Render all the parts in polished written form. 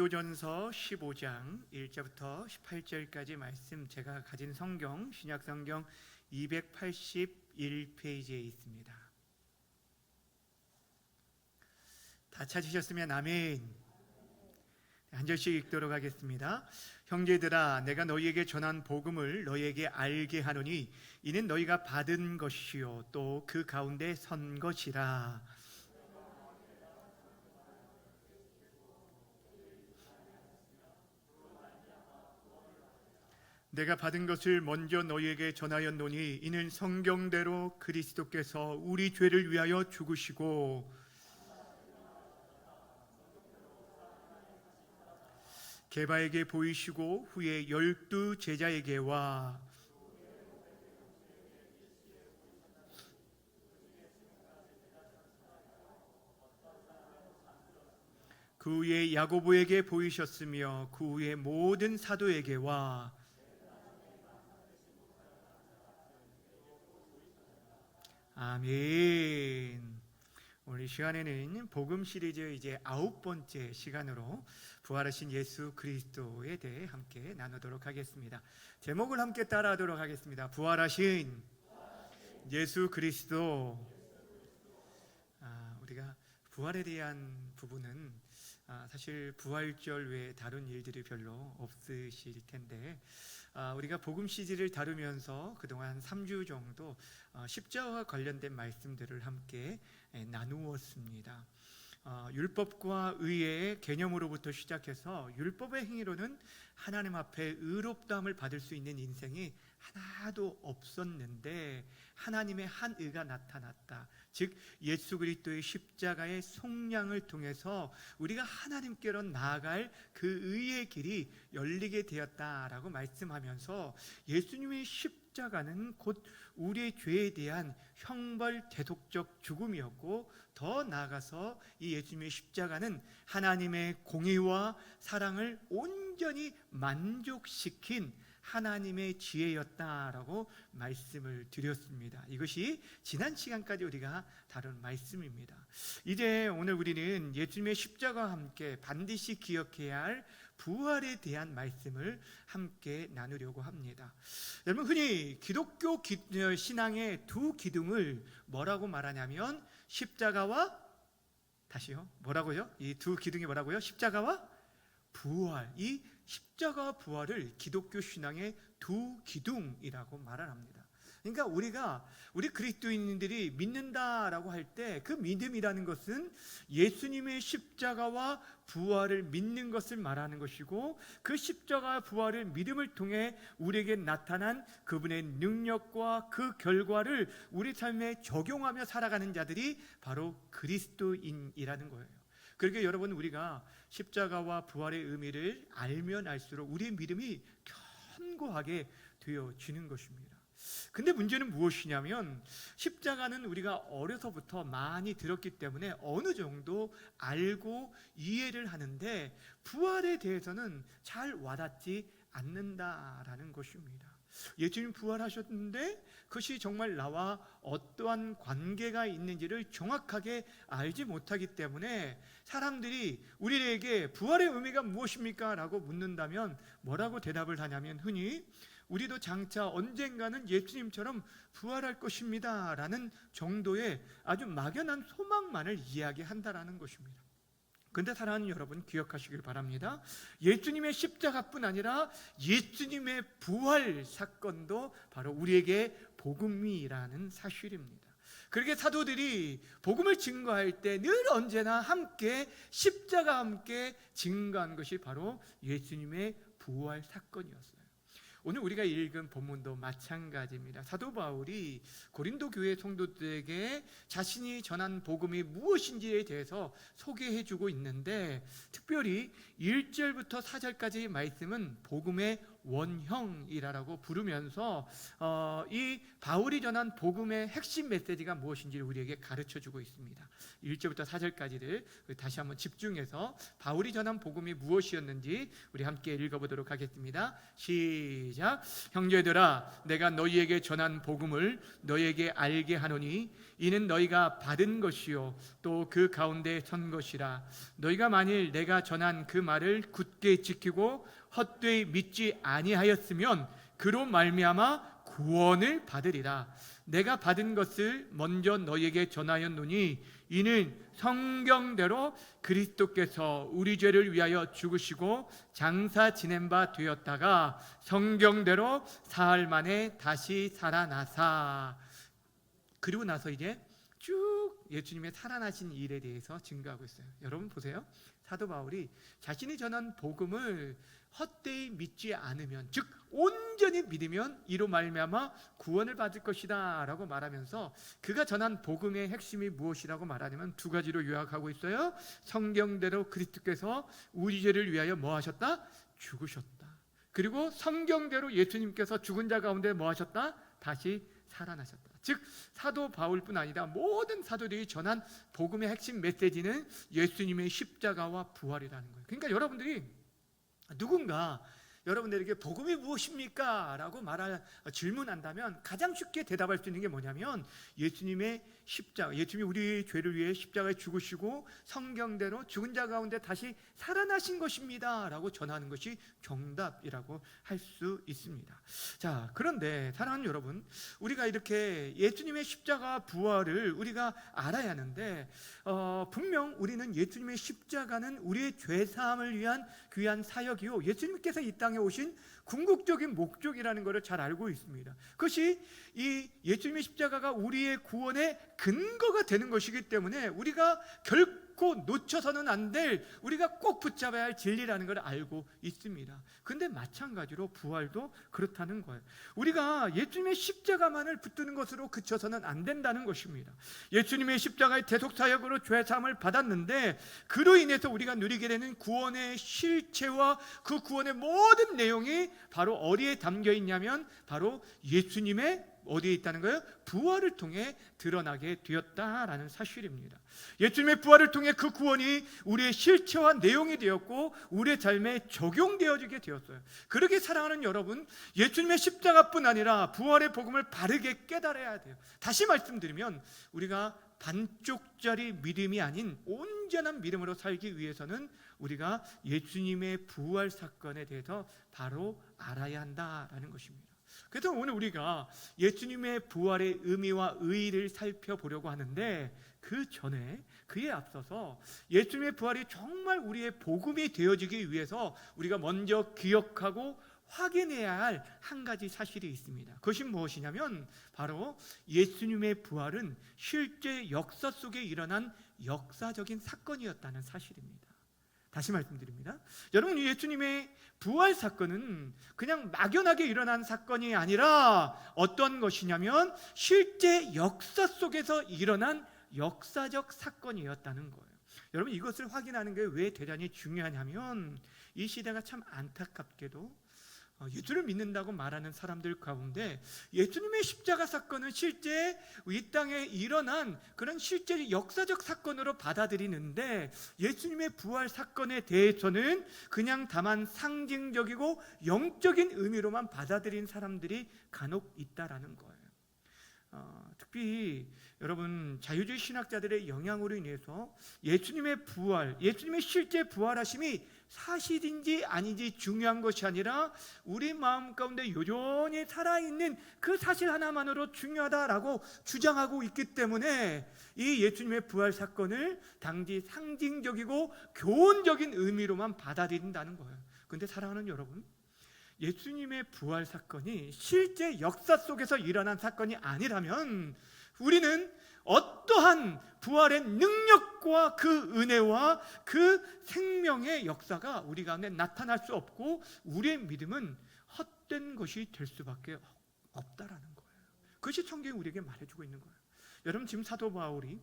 고린도전서 15장 1절부터 18절까지 말씀, 제가 가진 성경 신약성경 281페이지에 있습니다. 다 찾으셨으면 아멘. 한 절씩 읽도록 하겠습니다. 형제들아, 내가 너희에게 전한 복음을 너희에게 알게 하노니 이는 너희가 받은 것이요 또 그 가운데 선 것이라. 내가 받은 것을 먼저 너희에게 전하였노니 이는 성경대로 그리스도께서 우리 죄를 위하여 죽으시고 게바에게 보이시고 후에 12 제자에게와 그 후에 야고보에게 보이셨으며 그 후에 모든 사도에게와 아멘. 오늘 시간에는 복음 시리즈 이제 9번째 시간으로 부활하신 예수 그리스도에 대해 함께 나누도록 하겠습니다. 제목을 함께 따라하도록 하겠습니다. 부활하신 예수 그리스도. 우리가 부활에 대한 부분은 사실 부활절 외에 다른 일들이 별로 없으실 텐데, 우리가 복음 시리즈를 다루면서 그동안 3주 정도 십자가와 관련된 말씀들을 함께 나누었습니다. 율법과 의의 개념으로부터 시작해서 율법의 행위로는 하나님 앞에 의롭다함을 받을 수 있는 인생이 하나도 없었는데 하나님의 한 의가 나타났다. 즉 예수 그리스도의 십자가의 속량을 통해서 우리가 하나님께로 나아갈 그 의의 길이 열리게 되었다라고 말씀하면서 예수님의 십자가는 곧 우리의 죄에 대한 형벌 대속적 죽음이었고, 더 나아가서 이 예수님의 십자가는 하나님의 공의와 사랑을 온전히 만족시킨 하나님의 지혜였다라고 말씀을 드렸습니다. 이것이 지난 시간까지 우리가 다룬 말씀입니다. 이제 오늘 우리는 예수님의 십자가와 함께 반드시 기억해야 할 부활에 대한 말씀을 함께 나누려고 합니다. 여러분, 흔히 기독교 신앙의 두 기둥을 뭐라고 말하냐면 십자가와, 다시요, 뭐라고요? 이 두 기둥이 뭐라고요? 십자가와 부활. 이 십자가와 부활을 기독교 신앙의 두 기둥이라고 말을 합니다. 그러니까 우리 그리스도인들이 믿는다라고 할 때 그 믿음이라는 것은 예수님의 십자가와 부활을 믿는 것을 말하는 것이고, 그 십자가와 부활을 믿음을 통해 우리에게 나타난 그분의 능력과 그 결과를 우리 삶에 적용하며 살아가는 자들이 바로 그리스도인이라는 거예요. 그러니까 여러분, 우리가 십자가와 부활의 의미를 알면 알수록 우리의 믿음이 견고하게 되어지는 것입니다. 근데 문제는 무엇이냐면, 십자가는 우리가 어려서부터 많이 들었기 때문에 어느 정도 알고 이해를 하는데 부활에 대해서는 잘 와닿지 않는다라는 것입니다. 예수님 부활하셨는데 그것이 정말 나와 어떠한 관계가 있는지를 정확하게 알지 못하기 때문에 사람들이 우리에게 부활의 의미가 무엇입니까? 라고 묻는다면 뭐라고 대답을 하냐면, 흔히 우리도 장차 언젠가는 예수님처럼 부활할 것입니다 라는 정도의 아주 막연한 소망만을 이야기한다라는 것입니다. 근데 사랑하는 여러분, 기억하시길 바랍니다. 예수님의 십자가뿐 아니라 예수님의 부활 사건도 바로 우리에게 복음이라는 사실입니다. 그렇게 사도들이 복음을 증거할 때 늘 언제나 함께 십자가와 함께 증거한 것이 바로 예수님의 부활 사건이었어요. 오늘 우리가 읽은 본문도 마찬가지입니다. 사도 바울이 고린도 교회 성도들에게 자신이 전한 복음이 무엇인지에 대해서 소개해주고 있는데, 특별히 1절부터 4절까지의 말씀은 복음의 원형이라고 부르면서 이 바울이 전한 복음의 핵심 메시지가 무엇인지를 우리에게 가르쳐주고 있습니다. 1절부터 4절까지를 다시 한번 집중해서 바울이 전한 복음이 무엇이었는지 우리 함께 읽어보도록 하겠습니다. 시작. 형제들아, 내가 너희에게 전한 복음을 너희에게 알게 하노니 이는 너희가 받은 것이요 또 그 가운데 선 것이라. 너희가 만일 내가 전한 그 말을 굳게 지키고 헛되이 믿지 아니하였으면 그로 말미암아 구원을 받으리라. 내가 받은 것을 먼저 너희에게 전하였노니 이는 성경대로 그리스도께서 우리 죄를 위하여 죽으시고 장사 지낸 바 되었다가 성경대로 사흘 만에 다시 살아나사. 그리고 나서 이제 쭉 예수님의 살아나신 일에 대해서 증거하고 있어요. 여러분 보세요. 사도 바울이 자신이 전한 복음을 헛되이 믿지 않으면, 즉 온전히 믿으면 이로 말미암아 구원을 받을 것이다 라고 말하면서 그가 전한 복음의 핵심이 무엇이라고 말하냐면 두 가지로 요약하고 있어요. 성경대로 그리스도께서 우리 죄를 위하여 뭐 하셨다? 죽으셨다. 그리고 성경대로 예수님께서 죽은 자 가운데 뭐 하셨다? 다시 살아나셨다. 즉 사도 바울뿐 아니라 모든 사도들이 전한 복음의 핵심 메시지는 예수님의 십자가와 부활이라는 거예요. 그러니까 여러분들이 누군가 여러분들에게 복음이 무엇입니까? 라고 질문한다면 가장 쉽게 대답할 수 있는 게 뭐냐면 예수님의 십자가, 예수님이 우리 죄를 위해 십자가에 죽으시고 성경대로 죽은 자 가운데 다시 살아나신 것입니다 라고 전하는 것이 정답이라고 할 수 있습니다. 자, 그런데 사랑하는 여러분, 우리가 이렇게 예수님의 십자가 부활을 우리가 알아야 하는데 분명 우리는 예수님의 십자가는 우리의 죄사함을 위한 귀한 사역이요 예수님께서 이 땅에 오신 궁극적인 목적이라는 것을 잘 알고 있습니다. 그것이 이 예수님의 십자가가 우리의 구원의 근거가 되는 것이기 때문에 우리가 결코 놓쳐서는 안 될, 우리가 꼭 붙잡아야 할 진리라는 걸 알고 있습니다. 근데 마찬가지로 부활도 그렇다는 거예요. 우리가 예수님의 십자가만을 붙드는 것으로 그쳐서는 안 된다는 것입니다. 예수님의 십자가의 대속사역으로 죄사함을 받았는데 그로 인해서 우리가 누리게 되는 구원의 실체와 그 구원의 모든 내용이 바로 어디에 담겨 있냐면 바로 예수님의 어디에 있다는 거예요? 부활을 통해 드러나게 되었다라는 사실입니다. 예수님의 부활을 통해 그 구원이 우리의 실체와 내용이 되었고 우리의 삶에 적용되어지게 되었어요. 그렇게 사랑하는 여러분, 예수님의 십자가뿐 아니라 부활의 복음을 바르게 깨달아야 돼요. 다시 말씀드리면 우리가 반쪽짜리 믿음이 아닌 온전한 믿음으로 살기 위해서는 우리가 예수님의 부활 사건에 대해서 바로 알아야 한다라는 것입니다. 그래서 오늘 우리가 예수님의 부활의 의미와 의의를 살펴보려고 하는데 그 전에, 그에 앞서서 예수님의 부활이 정말 우리의 복음이 되어지기 위해서 우리가 먼저 기억하고 확인해야 할 한 가지 사실이 있습니다. 그것이 무엇이냐면 바로 예수님의 부활은 실제 역사 속에 일어난 역사적인 사건이었다는 사실입니다. 다시 말씀드립니다. 여러분, 예수님의 부활 사건은 그냥 막연하게 일어난 사건이 아니라 어떤 것이냐면 실제 역사 속에서 일어난 역사적 사건이었다는 거예요. 여러분, 이것을 확인하는 게 왜 대단히 중요하냐면 이 시대가 참 안타깝게도 예수를 믿는다고 말하는 사람들 가운데 예수님의 십자가 사건은 실제 이 땅에 일어난 그런 실제 역사적 사건으로 받아들이는데 예수님의 부활 사건에 대해서는 그냥 다만 상징적이고 영적인 의미로만 받아들인 사람들이 간혹 있다라는 거예요. 특히 여러분, 자유주의 신학자들의 영향으로 인해서 예수님의 부활, 예수님의 실제 부활하심이 사실인지 아닌지 중요한 것이 아니라 우리 마음 가운데 여전히 살아있는 그 사실 하나만으로 중요하다라고 주장하고 있기 때문에 이 예수님의 부활 사건을 단지 상징적이고 교훈적인 의미로만 받아들인다는 거예요. 그런데 사랑하는 여러분, 예수님의 부활 사건이 실제 역사 속에서 일어난 사건이 아니라면 우리는 어떠한 부활의 능력과 그 은혜와 그 생명의 역사가 우리 가운데 나타날 수 없고 우리의 믿음은 헛된 것이 될 수밖에 없다라는 거예요. 그것이 성경이 우리에게 말해주고 있는 거예요. 여러분, 지금 사도 바울이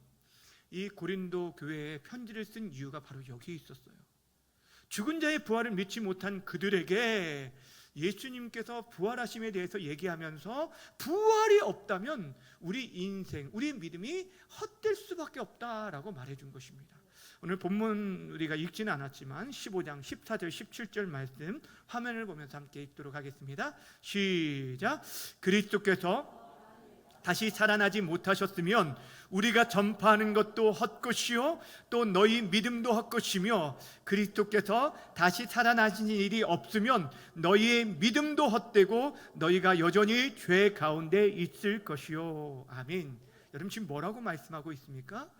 이 고린도 교회에 편지를 쓴 이유가 바로 여기에 있었어요. 죽은 자의 부활을 믿지 못한 그들에게 예수님께서 부활하심에 대해서 얘기하면서 부활이 없다면 우리 인생, 우리 믿음이 헛될 수밖에 없다라고 말해준 것입니다. 오늘 본문 우리가 읽지는 않았지만 15장 14절 17절 말씀 화면을 보면서 함께 읽도록 하겠습니다. 시작. 그리스도께서 다시 살아나지 못하셨으면 우리가 전파하는 것도 헛것이요 또 너희 믿음도 헛것이며, 그리스도께서 다시 살아나신 일이 없으면 너희의 믿음도 헛되고 너희가 여전히 죄 가운데 있을 것이요. 아멘. 여러분 지금 뭐라고 말씀하고 있습니까?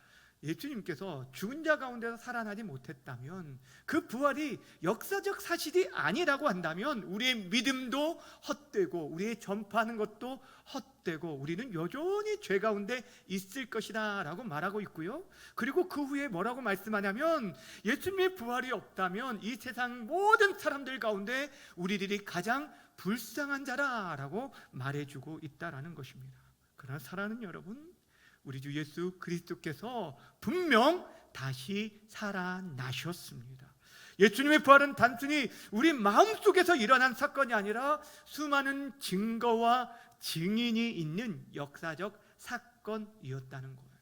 예수님께서 죽은 자 가운데서 살아나지 못했다면, 그 부활이 역사적 사실이 아니라고 한다면 우리의 믿음도 헛되고 우리의 전파하는 것도 헛되고 우리는 여전히 죄 가운데 있을 것이다 라고 말하고 있고요. 그리고 그 후에 뭐라고 말씀하냐면, 예수님의 부활이 없다면 이 세상 모든 사람들 가운데 우리들이 가장 불쌍한 자라라고 말해주고 있다라는 것입니다. 그러나 사랑하는 여러분, 우리 주 예수 그리스도께서 분명 다시 살아나셨습니다. 예수님의 부활은 단순히 우리 마음속에서 일어난 사건이 아니라 수많은 증거와 증인이 있는 역사적 사건이었다는 거예요.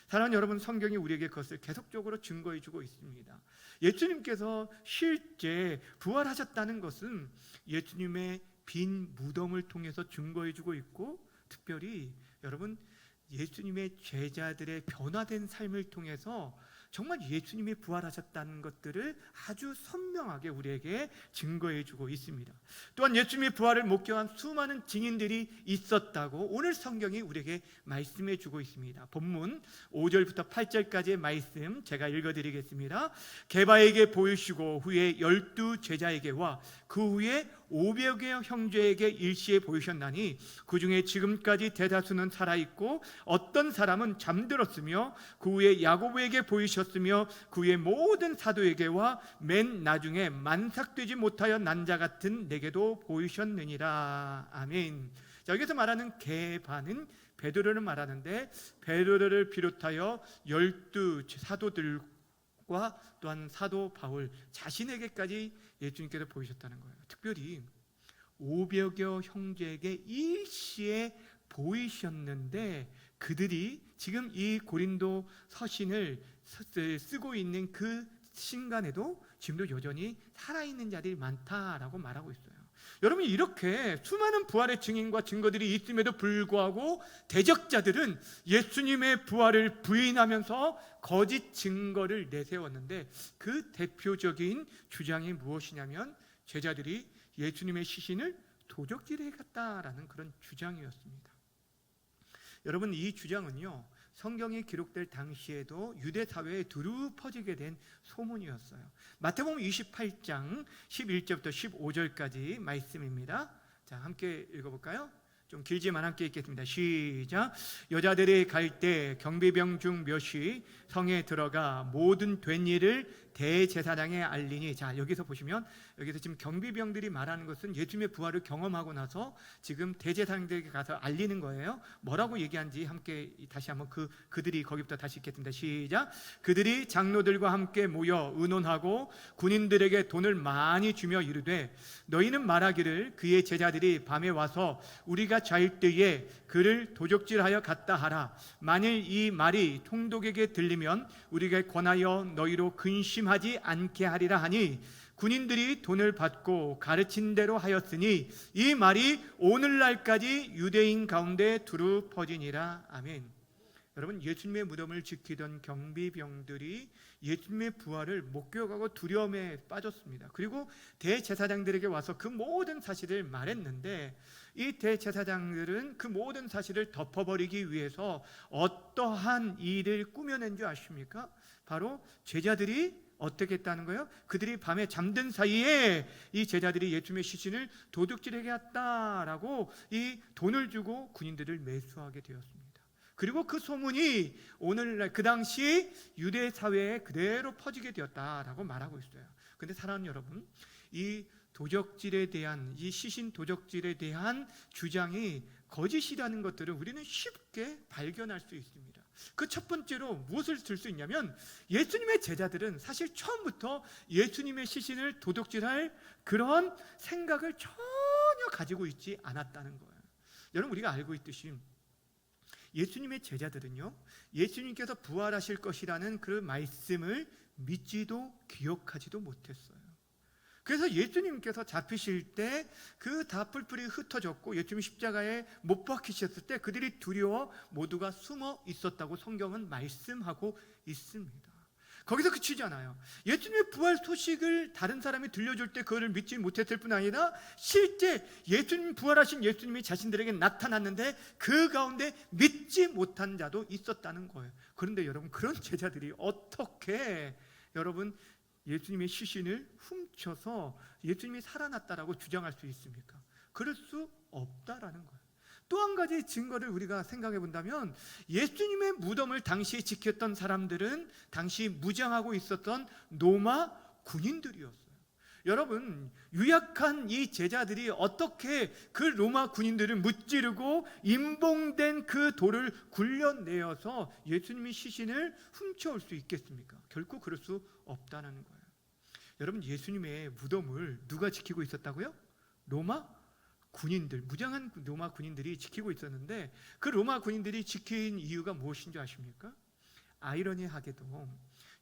사랑하는 여러분, 성경이 우리에게 그것을 계속적으로 증거해 주고 있습니다. 예수님께서 실제 부활하셨다는 것은 예수님의 빈 무덤을 통해서 증거해 주고 있고, 특별히 여러분 예수님의 제자들의 변화된 삶을 통해서 정말 예수님이 부활하셨다는 것들을 아주 선명하게 우리에게 증거해 주고 있습니다. 또한 예수님의 부활을 목격한 수많은 증인들이 있었다고 오늘 성경이 우리에게 말씀해 주고 있습니다. 본문 5절부터 8절까지의 말씀 제가 읽어드리겠습니다. 게바에게 보이시고 후에 12 제자에게와 그 후에 500여 형제에게 일시에 보이셨나니 그 중에 지금까지 대다수는 살아있고 어떤 사람은 잠들었으며, 그 후에 야고보에게 보이셨으며 그 후에 모든 사도에게와 맨 나중에 만삭되지 못하여 난 자 같은 내게도 보이셨느니라. 아멘. 자, 여기서 말하는 게바는 베드로를 말하는데, 베드로를 비롯하여 12 사도들과 또한 사도 바울 자신에게까지 예수님께서 보이셨다는 거예요. 특별히 500여 형제에게 일시에 보이셨는데, 그들이 지금 이 고린도 서신을 쓰고 있는 그 시간에도 지금도 여전히 살아있는 자들이 많다라고 말하고 있어요. 여러분, 이렇게 수많은 부활의 증인과 증거들이 있음에도 불구하고 대적자들은 예수님의 부활을 부인하면서 거짓 증거를 내세웠는데, 그 대표적인 주장이 무엇이냐면 제자들이 예수님의 시신을 도적질해 갔다라는 그런 주장이었습니다. 여러분, 이 주장은요 성경이 기록될 당시에도 유대 사회에 두루 퍼지게 된 소문이었어요. 마태복음 28장 11절부터 15절까지 말씀입니다. 자, 함께 읽어볼까요? 좀 길지만 함께 읽겠습니다. 시작. 여자들이 갈 때 경비병 중 몇이 성에 들어가 모든 된 일을 대제사장에 알리니. 자, 여기서 보시면 여기서 지금 경비병들이 말하는 것은 예수님의 부활을 경험하고 나서 지금 대제사장들에게 가서 알리는 거예요. 뭐라고 얘기한지 함께 다시 한번 그들이 거기부터 다시 읽겠습니다. 시작. 그들이 장로들과 함께 모여 의논하고 군인들에게 돈을 많이 주며 이르되, 너희는 말하기를 그의 제자들이 밤에 와서 우리가 자일 때에 그를 도적질하여 갔다 하라. 만일 이 말이 총독에게 들리면 우리가 권하여 너희로 근심하지 않게 하리라 하니, 군인들이 돈을 받고 가르친 대로 하였으니 이 말이 오늘날까지 유대인 가운데 두루 퍼지니라. 아멘. 여러분, 예수님의 무덤을 지키던 경비병들이 예수님의 부활을 목격하고 두려움에 빠졌습니다. 그리고 대제사장들에게 와서 그 모든 사실을 말했는데, 이 대제사장들은 그 모든 사실을 덮어버리기 위해서 어떠한 일을 꾸며낸 줄 아십니까? 바로 제자들이 어떻게 했다는 거예요? 그들이 밤에 잠든 사이에 이 제자들이 예수님의 시신을 도둑질하게 했다라고 이 돈을 주고 군인들을 매수하게 되었습니다. 그리고 그 소문이 오늘날 그 당시 유대 사회에 그대로 퍼지게 되었다라고 말하고 있어요. 그런데 사랑하는 여러분, 이 도적질에 대한, 이 시신 도적질에 대한 주장이 거짓이라는 것들을 우리는 쉽게 발견할 수 있습니다. 그 첫 번째로 무엇을 들 수 있냐면 예수님의 제자들은 사실 처음부터 예수님의 시신을 도둑질할 그런 생각을 전혀 가지고 있지 않았다는 거예요. 여러분, 우리가 알고 있듯이 예수님의 제자들은요, 예수님께서 부활하실 것이라는 그 말씀을 믿지도 기억하지도 못했어요. 그래서 예수님께서 잡히실 때 그 다 뿔뿔이 흩어졌고 예수님이 십자가에 못 박히셨을 때 그들이 두려워 모두가 숨어 있었다고 성경은 말씀하고 있습니다. 거기서 그치지 않아요. 예수님의 부활 소식을 다른 사람이 들려줄 때 그거를 믿지 못했을 뿐 아니라 실제 예수님, 부활하신 예수님이 자신들에게 나타났는데 그 가운데 믿지 못한 자도 있었다는 거예요. 그런데 여러분, 그런 제자들이 어떻게 여러분 예수님의 시신을 훔쳐서 예수님이 살아났다라고 주장할 수 있습니까? 그럴 수 없다라는 거예요. 또 한 가지 증거를 우리가 생각해 본다면 예수님의 무덤을 당시에 지켰던 사람들은 당시 무장하고 있었던 로마 군인들이었어요. 여러분, 유약한 이 제자들이 어떻게 그 로마 군인들을 무찌르고 임봉된 그 돌을 굴려내어서 예수님의 시신을 훔쳐올 수 있겠습니까? 결코 그럴 수 없다는 거예요. 여러분, 예수님의 무덤을 누가 지키고 있었다고요? 로마 군인들, 무장한 로마 군인들이 지키고 있었는데 그 로마 군인들이 지킨 이유가 무엇인 줄 아십니까? 아이러니하게도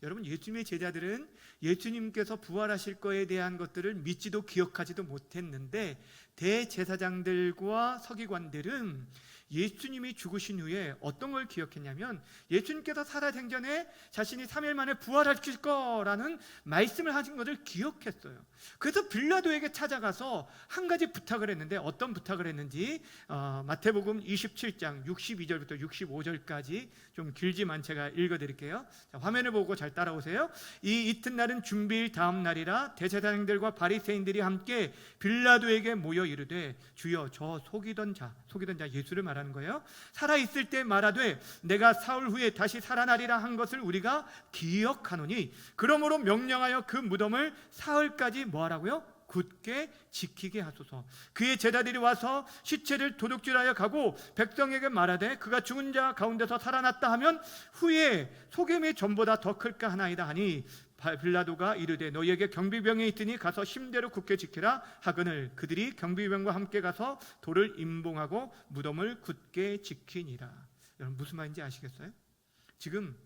여러분, 예수님의 제자들은 예수님께서 부활하실 거에 대한 것들을 믿지도 기억하지도 못했는데 대제사장들과 서기관들은 예수님이 죽으신 후에 어떤 걸 기억했냐면 예수님께서 살아생전에 자신이 3일 만에 부활하실 거라는 말씀을 하신 것을 기억했어요. 그래서 빌라도에게 찾아가서 한 가지 부탁을 했는데 어떤 부탁을 했는지 마태복음 27장 62절부터 65절까지 좀 길지만 제가 읽어드릴게요. 자, 화면을 보고 잘 따라오세요. 이 이튿날은 준비일 다음 날이라 대제사장들과 바리새인들이 함께 빌라도에게 모여 이르되 주여, 저 속이던 자 예수를 말하는 거예요. 살아있을 때 말하되 내가 사흘 후에 다시 살아나리라 한 것을 우리가 기억하노니 그러므로 명령하여 그 무덤을 사흘까지 뭐하라고요? 굳게 지키게 하소서. 그의 제자들이 와서 시체를 도둑질하여 가고 백성에게 말하되 그가 죽은 자 가운데서 살아났다 하면 후에 소금이 전보다 더 클까 하나이다 하니 빌라도가 이르되 너희에게 경비병이 있으니 가서 힘대로 굳게 지키라 하거늘 그들이 경비병과 함께 가서 돌을 임봉하고 무덤을 굳게 지키니라. 여러분, 무슨 말인지 아시겠어요? 지금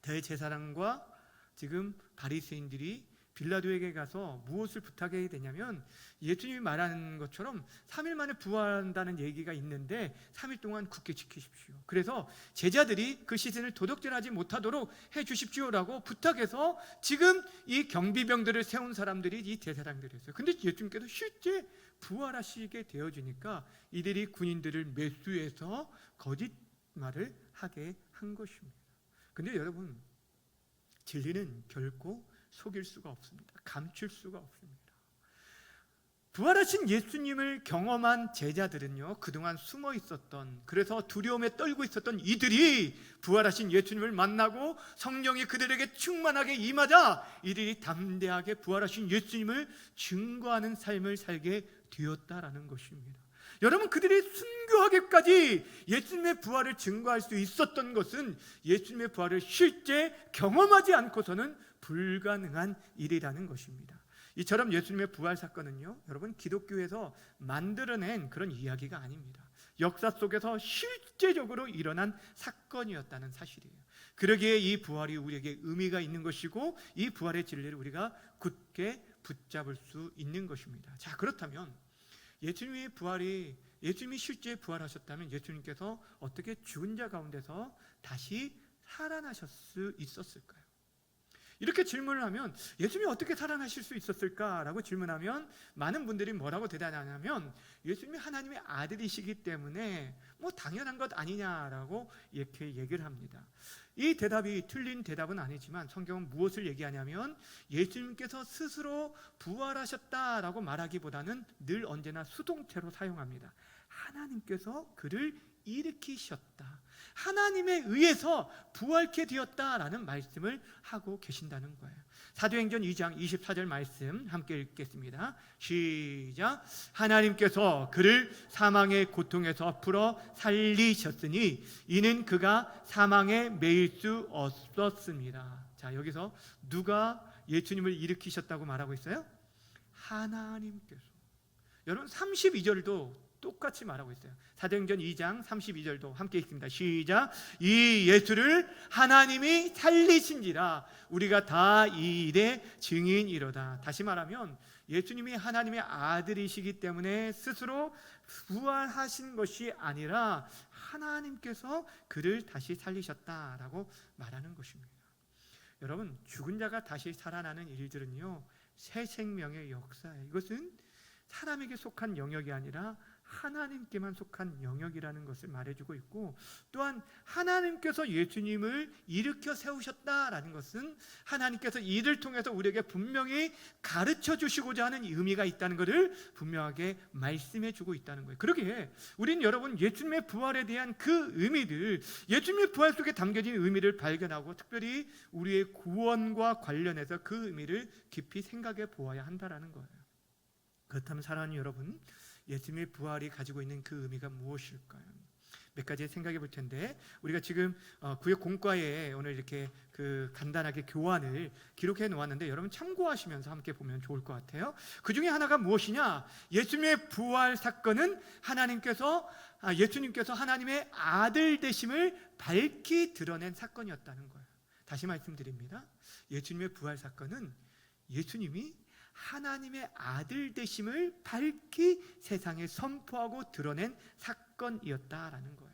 대제사장과 지금 바리새인들이 빌라도에게 가서 무엇을 부탁해야 되냐면 예수님이 말하는 것처럼 3일 만에 부활한다는 얘기가 있는데 3일 동안 굳게 지키십시오. 그래서 제자들이 그 시신을 도둑질하지 못하도록 해 주십시오라고 부탁해서 지금 이 경비병들을 세운 사람들이 이 대제사장들이었어요. 근데 예수님께서 실제 부활하시게 되어지니까 이들이 군인들을 매수해서 거짓말을 하게 한 것입니다. 근데 여러분, 진리는 결코 속일 수가 없습니다. 감출 수가 없습니다. 부활하신 예수님을 경험한 제자들은요, 그동안 숨어 있었던, 그래서 두려움에 떨고 있었던 이들이 부활하신 예수님을 만나고 성령이 그들에게 충만하게 임하자 이들이 담대하게 부활하신 예수님을 증거하는 삶을 살게 되었다라는 것입니다. 여러분, 그들이 순교하게까지 예수님의 부활을 증거할 수 있었던 것은 예수님의 부활을 실제 경험하지 않고서는 불가능한 일이라는 것입니다. 이처럼 예수님의 부활 사건은요, 여러분, 기독교에서 만들어낸 그런 이야기가 아닙니다. 역사 속에서 실제적으로 일어난 사건이었다는 사실이에요. 그러기에 이 부활이 우리에게 의미가 있는 것이고 이 부활의 진리를 우리가 굳게 붙잡을 수 있는 것입니다. 자, 그렇다면 예수님이 실제 부활하셨다면 예수님께서 어떻게 죽은 자 가운데서 다시 살아나실 수 있었을까요? 이렇게 질문을 하면 예수님이 어떻게 살아나실 수 있었을까라고 질문하면 많은 분들이 뭐라고 대답하냐면 예수님이 하나님의 아들이시기 때문에 뭐 당연한 것 아니냐라고 이렇게 얘기를 합니다. 이 대답이 틀린 대답은 아니지만 성경은 무엇을 얘기하냐면 예수님께서 스스로 부활하셨다라고 말하기보다는 늘 언제나 수동태로 사용합니다. 하나님께서 그를 일으키셨다, 하나님에 의해서 부활케 되었다라는 말씀을 하고 계신다는 거예요. 사도행전 2장 24절 말씀 함께 읽겠습니다. 시작. 하나님께서 그를 사망의 고통에서 풀어 살리셨으니 이는 그가 사망에 매일 수 없었습니다. 자, 여기서 누가 예수님을 일으키셨다고 말하고 있어요? 하나님께서. 여러분 32절도 똑같이 말하고 있어요. 사도행전 2장 32절도 함께 읽습니다. 시작. 이 예수를 하나님이 살리신지라 우리가 다 이 일의 증인이로다. 다시 말하면 예수님이 하나님의 아들이시기 때문에 스스로 부활하신 것이 아니라 하나님께서 그를 다시 살리셨다라고 말하는 것입니다. 여러분, 죽은 자가 다시 살아나는 일들은요, 새 생명의 역사예요. 이것은 사람에게 속한 영역이 아니라 하나님께만 속한 영역이라는 것을 말해주고 있고, 또한 하나님께서 예수님을 일으켜 세우셨다라는 것은 하나님께서 이를 통해서 우리에게 분명히 가르쳐 주시고자 하는 의미가 있다는 것을 분명하게 말씀해 주고 있다는 거예요. 그러기에 우리는 여러분 예수님의 부활에 대한 그 의미들, 예수님의 부활 속에 담겨진 의미를 발견하고 특별히 우리의 구원과 관련해서 그 의미를 깊이 생각해 보아야 한다는 거예요. 그렇다면 사랑하는 여러분, 예수님의 부활이 가지고 있는 그 의미가 무엇일까요? 몇 가지 생각해 볼 텐데, 우리가 지금 구역 공과에 오늘 이렇게 간단하게 교환을 기록해 놓았는데 여러분 참고하시면서 함께 보면 좋을 것 같아요. 그 중에 하나가 무엇이냐? 예수님의 부활 사건은 예수님께서 하나님의 아들 되심을 밝히 드러낸 사건이었다는 거예요. 다시 말씀드립니다. 예수님의 부활 사건은 예수님이 하나님의 아들 되심을 밝히 세상에 선포하고 드러낸 사건이었다라는 거예요.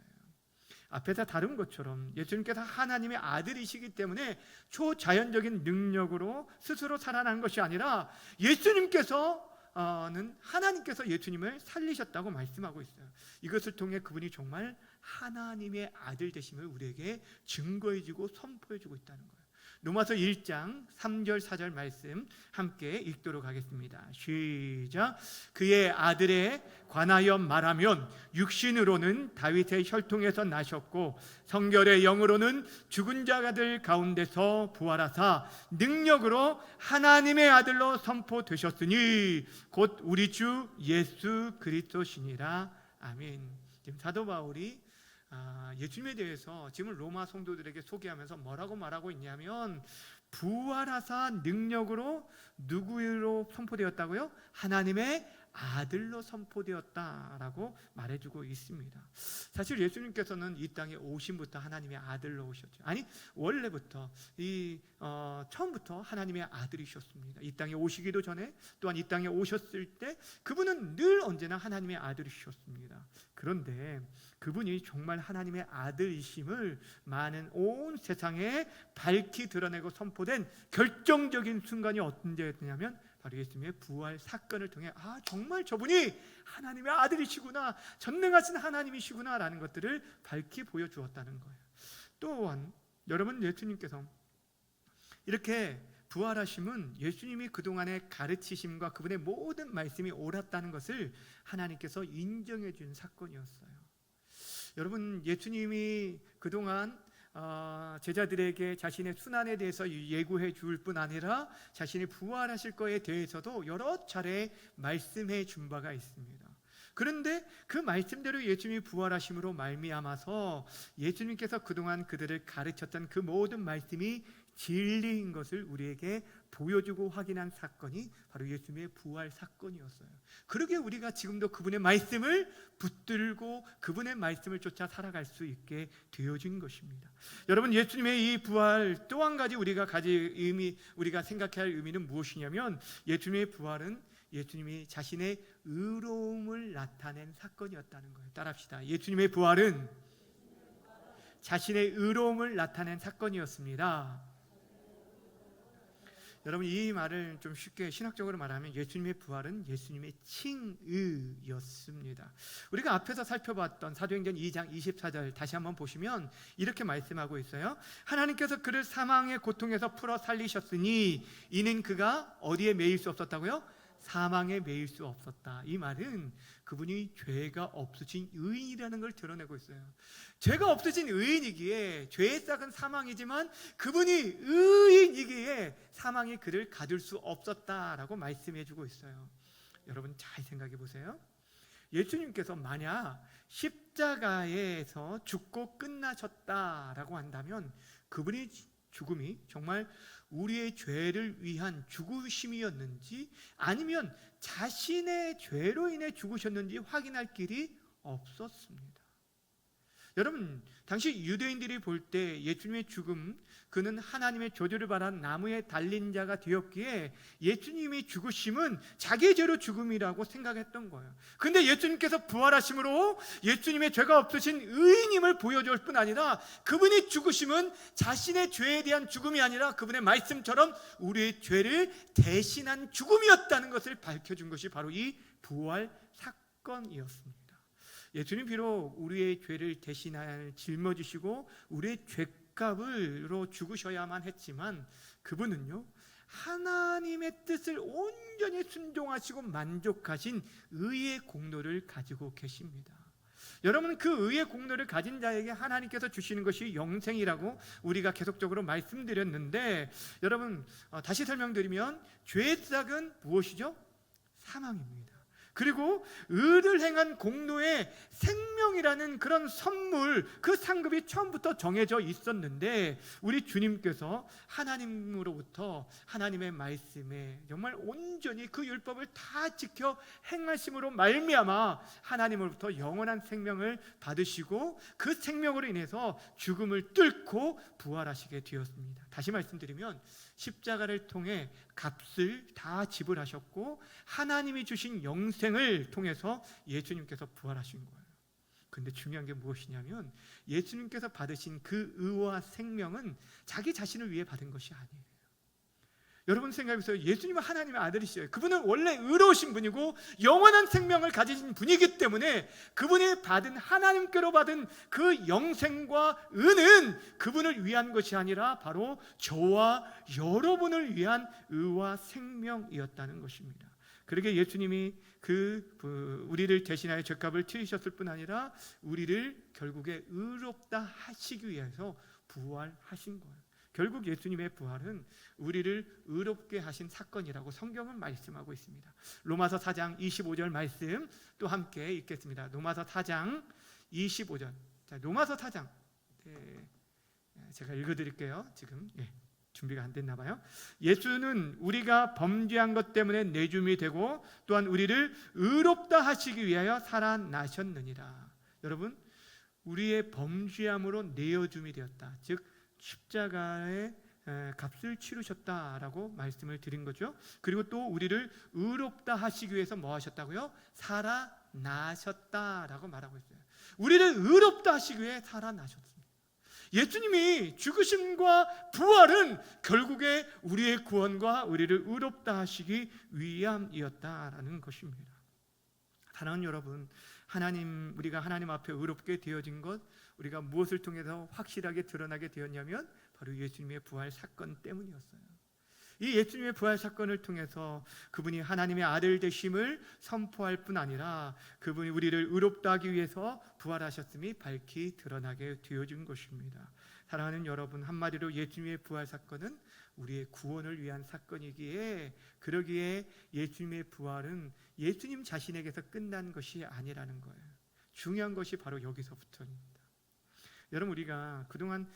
앞에서 다룬 것처럼 예수님께서 하나님의 아들이시기 때문에 초자연적인 능력으로 스스로 살아난 것이 아니라 하나님께서 예수님을 살리셨다고 말씀하고 있어요. 이것을 통해 그분이 정말 하나님의 아들 되심을 우리에게 증거해주고 선포해주고 있다는 거예요. 로마서 1장 3절 4절 말씀 함께 읽도록 하겠습니다. 시작. 그의 아들에 관하여 말하면 육신으로는 다윗의 혈통에서 나셨고 성결의 영으로는 죽은 자들 가운데서 부활하사 능력으로 하나님의 아들로 선포되셨으니 곧 우리 주 예수 그리스도시니라. 아멘. 지금 사도 바울이 예수님에 대해서 지금 로마 성도들에게 소개하면서 뭐라고 말하고 있냐면 부활하사 능력으로 누구로 선포되었다고요? 하나님의 아들로 선포되었다라고 말해주고 있습니다. 사실 예수님께서는 이 땅에 오심부터 하나님의 아들로 오셨죠. 아니 원래부터 처음부터 하나님의 아들이셨습니다. 이 땅에 오시기도 전에 또한 이 땅에 오셨을 때 그분은 늘 언제나 하나님의 아들이셨습니다. 그런데 그분이 정말 하나님의 아들이심을 많은 온 세상에 밝히 드러내고 선포된 결정적인 순간이 언제였냐면 바로 예수님의 부활 사건을 통해 정말 저분이 하나님의 아들이시구나, 전능하신 하나님이시구나 라는 것들을 밝히 보여주었다는 거예요. 또한 여러분, 예수님께서 이렇게 부활하심은 예수님이 그동안의 가르치심과 그분의 모든 말씀이 옳았다는 것을 하나님께서 인정해 준 사건이었어요. 여러분, 예수님이 그동안 제자들에게 자신의 순환에 대해서 예고해 줄 뿐 아니라 자신이 부활하실 거에 대해서도 여러 차례 말씀해 준 바가 있습니다. 그런데 그 말씀대로 예수님이 부활하심으로 말미암아서 예수님께서 그동안 그들을 가르쳤던 그 모든 말씀이 진리인 것을 우리에게 보여주고 확인한 사건이 바로 예수님의 부활 사건이었어요. 그러게 우리가 지금도 그분의 말씀을 붙들고 그분의 말씀을 쫓아 살아갈 수 있게 되어진 것입니다. 여러분, 예수님의 이 부활 또 한 가지 우리가 생각해야 할 의미는 무엇이냐면 예수님의 부활은 예수님이 자신의 의로움을 나타낸 사건이었다는 거예요. 따라합시다. 예수님의 부활은 자신의 의로움을 나타낸 사건이었습니다. 여러분, 이 말을 좀 쉽게 신학적으로 말하면 예수님의 부활은 예수님의 칭의였습니다. 우리가 앞에서 살펴봤던 사도행전 2장 24절 다시 한번 보시면 이렇게 말씀하고 있어요. 하나님께서 그를 사망의 고통에서 풀어 살리셨으니 이는 그가 어디에 매일 수 없었다고요? 사망에 매일 수 없었다. 이 말은 그분이 죄가 없으신 의인이라는 걸 드러내고 있어요. 죄가 없으신 의인이기에 죄의 싹은 사망이지만 그분이 의인이기에 사망이 그를 가둘 수 없었다라고 말씀해 주고 있어요. 여러분 잘 생각해 보세요. 예수님께서 만약 십자가에서 죽고 끝나셨다라고 한다면 그분의 죽음이 정말 우리의 죄를 위한 죽으심이었는지 아니면 자신의 죄로 인해 죽으셨는지 확인할 길이 없었습니다. 여러분, 당시 유대인들이 볼 때 예수님의 죽음, 그는 하나님의 저주를 받은 나무에 달린 자가 되었기에 예수님의 죽으심은 자기의 죄로 죽음이라고 생각했던 거예요. 근데 예수님께서 부활하심으로 예수님의 죄가 없으신 의인임을 보여줄 뿐 아니라 그분의 죽으심은 자신의 죄에 대한 죽음이 아니라 그분의 말씀처럼 우리의 죄를 대신한 죽음이었다는 것을 밝혀준 것이 바로 이 부활 사건이었습니다. 예수님 비록 우리의 죄를 대신하여 짊어지시고 우리의 죄값으로 죽으셔야만 했지만 그분은요 하나님의 뜻을 온전히 순종하시고 만족하신 의의 공로를 가지고 계십니다. 여러분, 그 의의 공로를 가진 자에게 하나님께서 주시는 것이 영생이라고 우리가 계속적으로 말씀드렸는데, 여러분 다시 설명드리면 죄의 싹은 무엇이죠? 사망입니다. 그리고 의를 행한 공로의 생명이라는 그런 선물, 그 상급이 처음부터 정해져 있었는데 우리 주님께서 하나님으로부터 하나님의 말씀에 정말 온전히 그 율법을 다 지켜 행하심으로 말미암아 하나님으로부터 영원한 생명을 받으시고 그 생명으로 인해서 죽음을 뚫고 부활하시게 되었습니다. 다시 말씀드리면 십자가를 통해 값을 다 지불하셨고 하나님이 주신 영생을 통해서 예수님께서 부활하신 거예요. 근데 중요한 게 무엇이냐면 예수님께서 받으신 그 의와 생명은 자기 자신을 위해 받은 것이 아니에요. 여러분 생각해보세요. 예수님은 하나님의 아들이시죠. 그분은 원래 의로우신 분이고 영원한 생명을 가지신 분이기 때문에 그분이 받은, 하나님께로 받은 그 영생과 의는 그분을 위한 것이 아니라 바로 저와 여러분을 위한 의와 생명이었다는 것입니다. 그러게 예수님이 우리를 대신하여 죄값을 치르셨을 뿐 아니라 우리를 결국에 의롭다 하시기 위해서 부활하신 거예요. 결국 예수님의 부활은 우리를 의롭게 하신 사건이라고 성경은 말씀하고 있습니다. 로마서 4장 25절 말씀 또 함께 읽겠습니다. 로마서 4장 25절. 자, 로마서 4장. 제가 읽어드릴게요. 지금 준비가 안 됐나 봐요. 예수는 우리가 범죄한 것 때문에 내줌이 되고 또한 우리를 의롭다 하시기 위하여 살아나셨느니라. 여러분, 우리의 범죄함으로 내어줌이 되었다. 즉 십자가의 값을 치르셨다라고 말씀을 드린 거죠. 그리고 또 우리를 의롭다 하시기 위해서 뭐 하셨다고요? 살아나셨다라고 말하고 있어요. 우리를 의롭다 하시기 위해 살아나셨습니다. 예수님이 죽으심과 부활은 결국에 우리의 구원과 우리를 의롭다 하시기 위함이었다라는 것입니다. 사랑하는 여러분, 우리가 하나님 앞에 의롭게 되어진 것, 우리가 무엇을 통해서 확실하게 드러나게 되었냐면 바로 예수님의 부활 사건 때문이었어요. 이 예수님의 부활 사건을 통해서 그분이 하나님의 아들 되심을 선포할 뿐 아니라 그분이 우리를 의롭다 하기 위해서 부활하셨음이 밝히 드러나게 되어진 것입니다. 사랑하는 여러분, 한마디로 예수님의 부활 사건은 우리의 구원을 위한 사건이기에, 그러기에 예수님의 부활은 예수님 자신에게서 끝난 것이 아니라는 거예요. 중요한 것이 바로 여기서부터입니다. 여러분, 우리가 그동안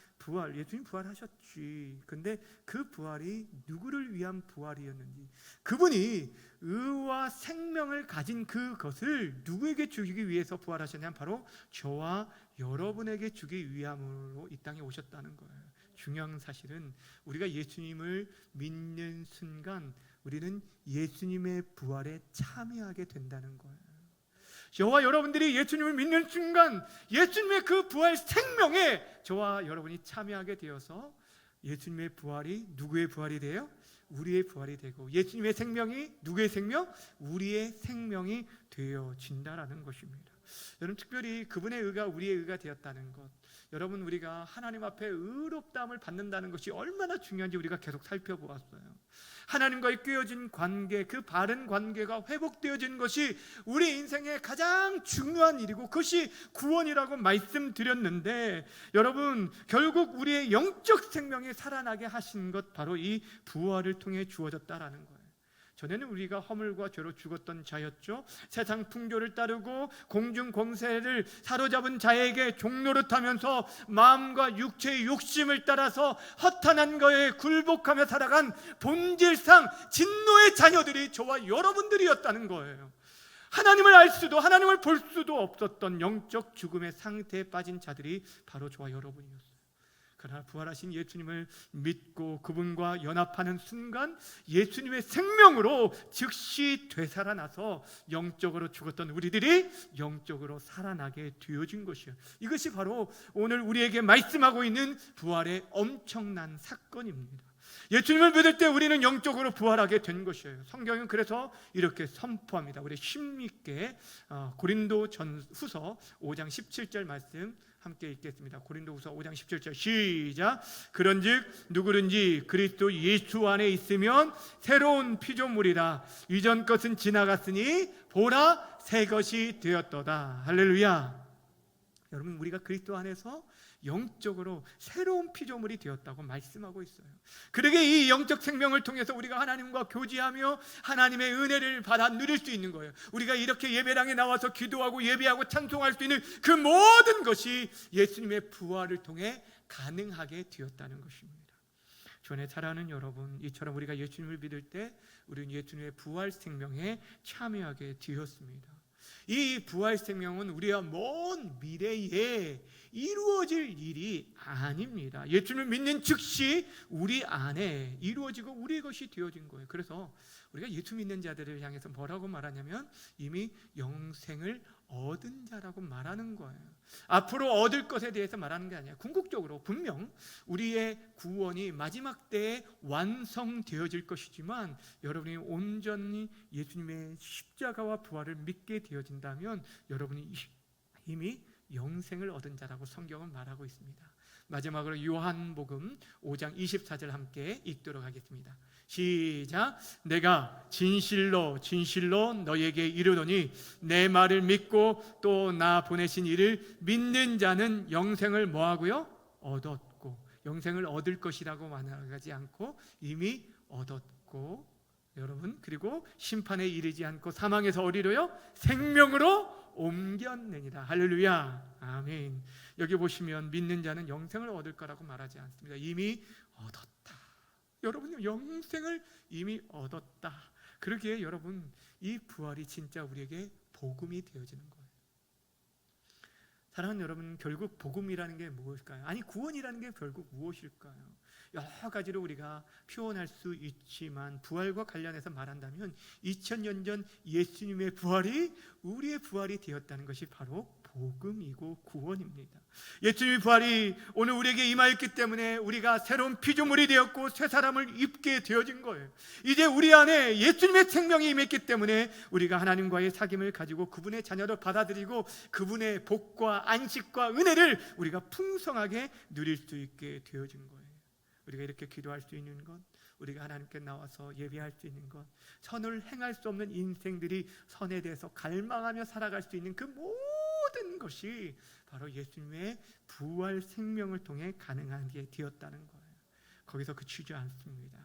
예수님 부활하셨지. 근데 그 부활이 누구를 위한 부활이었는지, 그분이 의와 생명을 가진 그것을 누구에게 주기 위해서 부활하셨냐면 바로 저와 여러분에게 주기 위함으로 이 땅에 오셨다는 거예요. 중요한 사실은 우리가 예수님을 믿는 순간 우리는 예수님의 부활에 참여하게 된다는 거예요. 저와 여러분들이 예수님을 믿는 순간 예수님의 그 부활 생명에 저와 여러분이 참여하게 되어서 예수님의 부활이 누구의 부활이 돼요? 우리의 부활이 되고, 예수님의 생명이 누구의 생명? 우리의 생명이 되어진다라는 것입니다. 여러분, 특별히 그분의 의가 우리의 의가 되었다는 것, 여러분, 우리가 하나님 앞에 의롭다함을 받는다는 것이 얼마나 중요한지 우리가 계속 살펴보았어요. 하나님과의 꿰어진 관계, 그 바른 관계가 회복되어진 것이 우리 인생의 가장 중요한 일이고 그것이 구원이라고 말씀드렸는데, 여러분, 결국 우리의 영적 생명이 살아나게 하신 것, 바로 이 부활을 통해 주어졌다라는 거예요. 전에는 우리가 허물과 죄로 죽었던 자였죠. 세상 풍조를 따르고 공중 권세를 사로잡은 자에게 종노릇하면서 마음과 육체의 욕심을 따라서 허탄한 거에 굴복하며 살아간 본질상 진노의 자녀들이 저와 여러분들이었다는 거예요. 하나님을 알 수도 하나님을 볼 수도 없었던 영적 죽음의 상태에 빠진 자들이 바로 저와 여러분이었어요. 그러나 부활하신 예수님을 믿고 그분과 연합하는 순간 예수님의 생명으로 즉시 되살아나서 영적으로 죽었던 우리들이 영적으로 살아나게 되어진 것이에요. 이것이 바로 오늘 우리에게 말씀하고 있는 부활의 엄청난 사건입니다. 예수님을 믿을 때 우리는 영적으로 부활하게 된 것이에요. 성경은 그래서 이렇게 선포합니다. 우리 힘있게 고린도전후서 5장 17절 말씀 함께 읽겠습니다. 고린도후서 5장 17절 시작. 그런즉 누구든지 그리스도 예수 안에 있으면 새로운 피조물이라. 이전 것은 지나갔으니 보라 새 것이 되었도다. 할렐루야. 여러분, 우리가 그리스도 안에서 영적으로 새로운 피조물이 되었다고 말씀하고 있어요. 그러게 이 영적 생명을 통해서 우리가 하나님과 교제하며 하나님의 은혜를 받아 누릴 수 있는 거예요. 우리가 이렇게 예배당에 나와서 기도하고 예배하고 찬송할 수 있는 그 모든 것이 예수님의 부활을 통해 가능하게 되었다는 것입니다. 주안에 사랑하는 여러분, 이처럼 우리가 예수님을 믿을 때 우리는 예수님의 부활 생명에 참여하게 되었습니다. 이 부활 생명은 우리가 먼 미래에 이루어질 일이 아닙니다. 예수님을 믿는 즉시 우리 안에 이루어지고 우리의 것이 되어진 거예요. 그래서 우리가 예수 믿는 자들을 향해서 뭐라고 말하냐면 이미 영생을 얻은 자라고 말하는 거예요. 앞으로 얻을 것에 대해서 말하는 게 아니라 궁극적으로 분명 우리의 구원이 마지막 때에 완성되어질 것이지만, 여러분이 온전히 예수님의 십자가와 부활을 믿게 되어진다면 여러분이 이미 영생을 얻은 자라고 성경은 말하고 있습니다. 마지막으로 요한복음 5장 24절 함께 읽도록 하겠습니다. 시작. 내가 진실로 진실로 너에게 이르노니 내 말을 믿고 또 나 보내신 이를 믿는 자는 영생을 뭐하고요? 얻었고. 영생을 얻을 것이라고 말하지 않고 이미 얻었고, 여러분, 그리고 심판에 이르지 않고 사망에서 어디로요? 생명으로 옮겼느니라. 할렐루야. 아멘. 여기 보시면 믿는 자는 영생을 얻을 거라고 말하지 않습니다. 이미 얻었다. 여러분, 영생을 이미 얻었다. 그러기에 여러분, 이 부활이 진짜 우리에게 복음이 되어지는 거예요. 사랑하는 여러분, 결국 복음이라는 게 무엇일까요? 아니, 구원이라는 게 결국 무엇일까요? 여러 가지로 우리가 표현할 수 있지만 부활과 관련해서 말한다면 2000년 전 예수님의 부활이 우리의 부활이 되었다는 것이 바로 복음이고 구원입니다. 예수님의 부활이 오늘 우리에게 임하였기 때문에 우리가 새로운 피조물이 되었고 새 사람을 입게 되어진 거예요. 이제 우리 안에 예수님의 생명이 임했기 때문에 우리가 하나님과의 사귐을 가지고 그분의 자녀로 받아들이고 그분의 복과 안식과 은혜를 우리가 풍성하게 누릴 수 있게 되어진 거예요. 우리가 이렇게 기도할 수 있는 것, 우리가 하나님께 나와서 예배할 수 있는 것, 선을 행할 수 없는 인생들이 선에 대해서 갈망하며 살아갈 수 있는 그 모든 것이 바로 예수님의 부활 생명을 통해 가능하게 되었다는 거예요. 거기서 그치지 않습니다.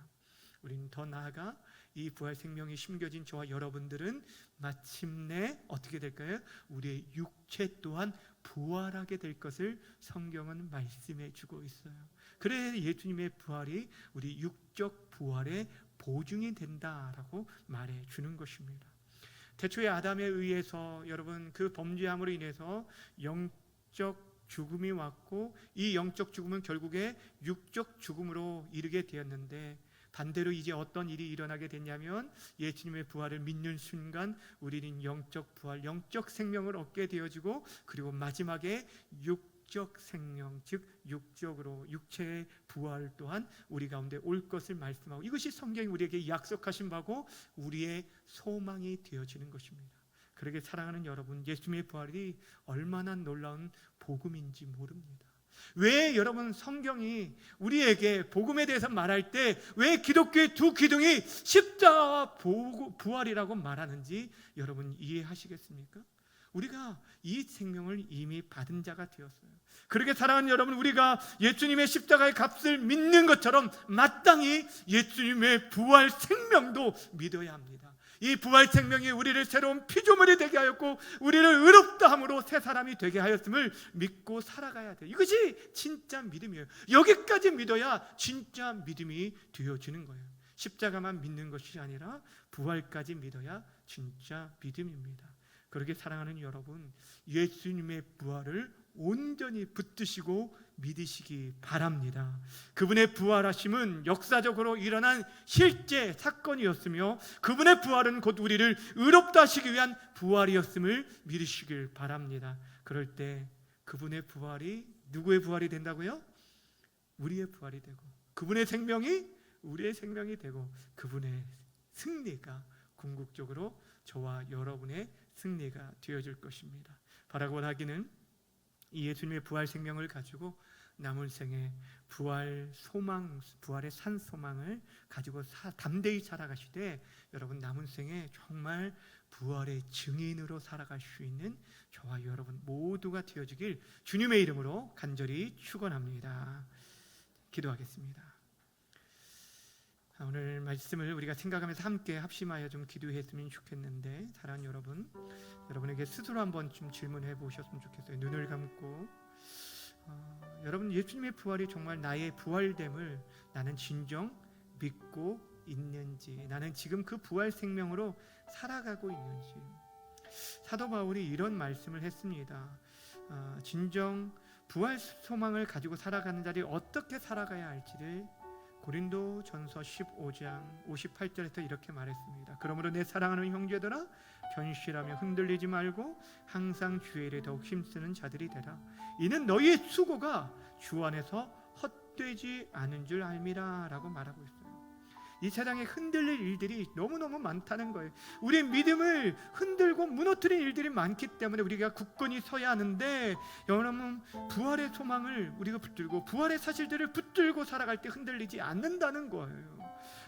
우리는 더 나아가 이 부활 생명이 심겨진 저와 여러분들은 마침내 어떻게 될까요? 우리의 육체 또한 부활하게 될 것을 성경은 말씀해 주고 있어요. 그래서 예수님의 부활이 우리 육적 부활의 보증이 된다라고 말해 주는 것입니다. 태초에 아담에 의해서 여러분 그 범죄함으로 인해서 영적 죽음이 왔고 이 영적 죽음은 결국에 육적 죽음으로 이르게 되었는데, 반대로 이제 어떤 일이 일어나게 됐냐면 예수님의 부활을 믿는 순간 우리는 영적 부활, 영적 생명을 얻게 되어지고, 그리고 마지막에 육적 생명, 즉 육적으로 육체의 부활 또한 우리 가운데 올 것을 말씀하고, 이것이 성경이 우리에게 약속하신 바고 우리의 소망이 되어지는 것입니다. 그러게 사랑하는 여러분, 예수님의 부활이 얼마나 놀라운 복음인지 모릅니다. 왜 여러분 성경이 우리에게 복음에 대해서 말할 때 왜 기독교의 두 기둥이 십자가와 부활이라고 말하는지 여러분 이해하시겠습니까? 우리가 이 생명을 이미 받은 자가 되었어요. 그렇게 사랑하는 여러분, 우리가 예수님의 십자가의 값을 믿는 것처럼 마땅히 예수님의 부활 생명도 믿어야 합니다. 이 부활 생명이 우리를 새로운 피조물이 되게 하였고 우리를 의롭다 함으로 새 사람이 되게 하였음을 믿고 살아가야 돼요. 이것이 진짜 믿음이에요. 여기까지 믿어야 진짜 믿음이 되어지는 거예요. 십자가만 믿는 것이 아니라 부활까지 믿어야 진짜 믿음입니다. 그렇게 사랑하는 여러분, 예수님의 부활을 온전히 붙드시고 믿으시기 바랍니다. 그분의 부활하심은 역사적으로 일어난 실제 사건이었으며 그분의 부활은 곧 우리를 의롭다 하시기 위한 부활이었음을 믿으시길 바랍니다. 그럴 때 그분의 부활이 누구의 부활이 된다고요? 우리의 부활이 되고 그분의 생명이 우리의 생명이 되고 그분의 승리가 궁극적으로 저와 여러분의 승리가 되어질 것입니다. 바라고 하기는 이 예수님의 부활 생명을 가지고 남은 생에 부활 소망, 부활의 산 소망을 가지고 담대히 살아가시되 여러분 남은 생에 정말 부활의 증인으로 살아갈 수 있는 저와 여러분 모두가 되어지길 주님의 이름으로 간절히 축원합니다. 기도하겠습니다. 오늘 말씀을 우리가 생각하면서 함께 합심하여 좀 기도했으면 좋겠는데, 사랑하는 여러분, 여러분에게 스스로 한번 좀 질문해 보셨으면 좋겠어요. 눈을 감고 여러분, 예수님의 부활이 정말 나의 부활됨을 나는 진정 믿고 있는지, 나는 지금 그 부활 생명으로 살아가고 있는지. 사도 바울이 이런 말씀을 했습니다. 진정 부활 소망을 가지고 살아가는 자리 어떻게 살아가야 할지를 고린도전서 15장 58절에서 이렇게 말했습니다. 그러므로 내 사랑하는 형제들아, 견실하며 흔들리지 말고 항상 주의 일에 더욱 힘쓰는 자들이 되라. 이는 너희의 수고가 주 안에서 헛되지 않은 줄 알미라 라고 말하고 있어요. 이 세상에 흔들릴 일들이 너무너무 많다는 거예요. 우리의 믿음을 흔들고 무너뜨린 일들이 많기 때문에 우리가 굳건히 서야 하는데, 여러분 부활의 소망을 우리가 붙들고 부활의 사실들을 붙들고 살아갈 때 흔들리지 않는다는 거예요.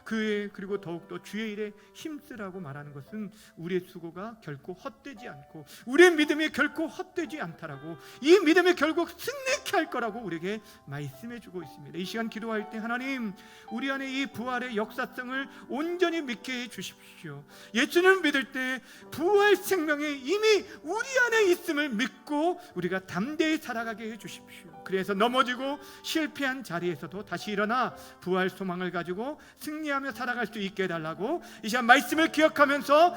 그리고 더욱더 주의 일에 힘쓰라고 말하는 것은 우리의 수고가 결코 헛되지 않고 우리의 믿음이 결코 헛되지 않다라고, 이 믿음이 결국 승리케 할 거라고 우리에게 말씀해 주고 있습니다. 이 시간 기도할 때 하나님, 우리 안에 이 부활의 역사성을 온전히 믿게 해 주십시오. 예수님을 믿을 때 부활 생명이 이미 우리 안에 있음을 믿고 우리가 담대히 살아가게 해 주십시오. 그래서 넘어지고 실패한 자리에서도 다시 일어나 부활 소망을 가지고 승리하며 살아갈 수 있게 해달라고 이 시간 말씀을 기억하면서